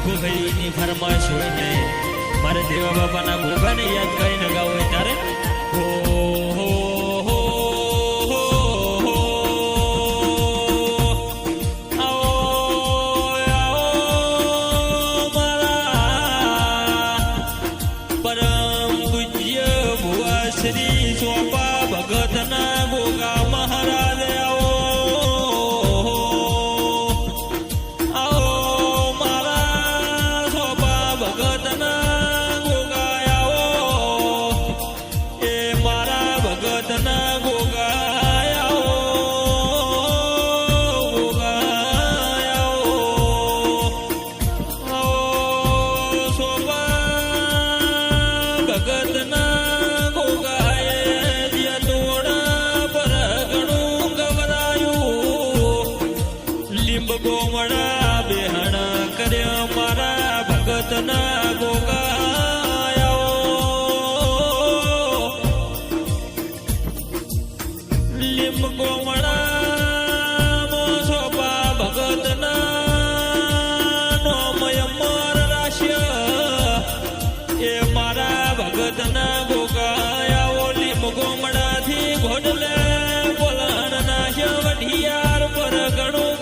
રઘુભાઈની ફરમાઈશ હોય ને મારે દેવા બાપાના ગોગાને યાદ કરીને ગાવું હોય ત્યારે હો હો હો હો આવો મારા પરમ પૂજ્ય ભુવા શ્રી ચોપા ભગતના ગોગા મહારાજ ગોમડા બેહણ કર્યા મારા ભગતના ગોગાયો લીંબ ગોમડા મોસોપા ભગતના નોમય મર રાશ્ય એ મારા ભગતના ગોગાયો લીંબ ગોમડાથી ઘોડલે બોલણ નાશ્ય વઢિયાર પર ગણું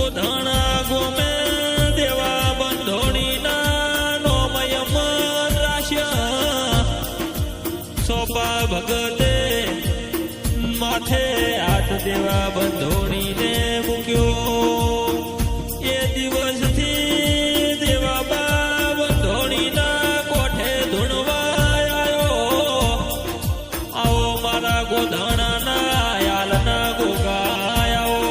ગોધણા ગોમે દેવા બંધોણીના નોમય મન રાશ્ય સોપા ભગતે માથે હાથ દેવા બંધોણીને મૂક્યો એ દિવસથી દેવા બા બંધોણીના કોઠે ધૂણવા આવ્યો આવો મારા ગોધણાના યાલના ગોગાયો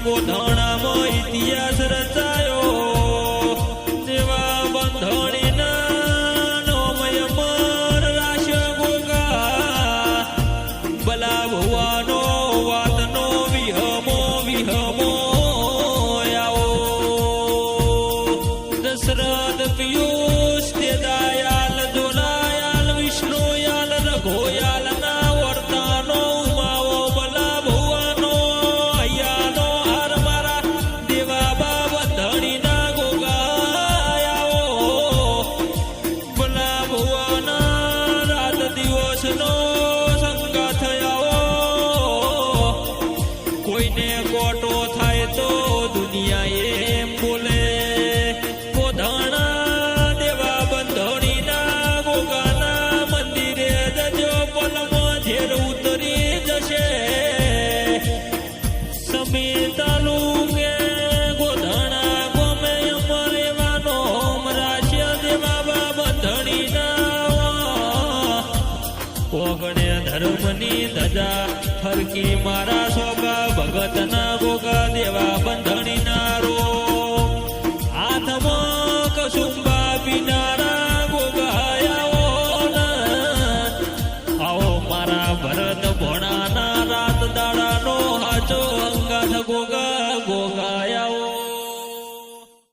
ગોધણામાં ઇતિહાસ રચાયો દેવા બંધણીના નોમય મર રાશ્ય ગોગા બલા ભુવાનો વાતનો વિહમો વિહમો આવો દશરથ પિયુષ તે દયાલ જોલાયાલ વિષ્ણુયાલ રઘોયાલ ના વર્તાનો ઉમાવો બલા ભુવાનો કોઈને કોટો થાય તો દુનિયા એમ બોલે ગોધણા દેવા બંધોણીના ગોગાના મંદિરે જજો પલમાં ઝેર ઉતરી જશે સમી તાલુકે ગોધણા ગોમે અમરેવાનો રાશ્ય દેવા બંધણીના ઓગણે ધર્મની ધજા ફરકી મારા સોગા ભગતના ગોગા દેવા બંધણી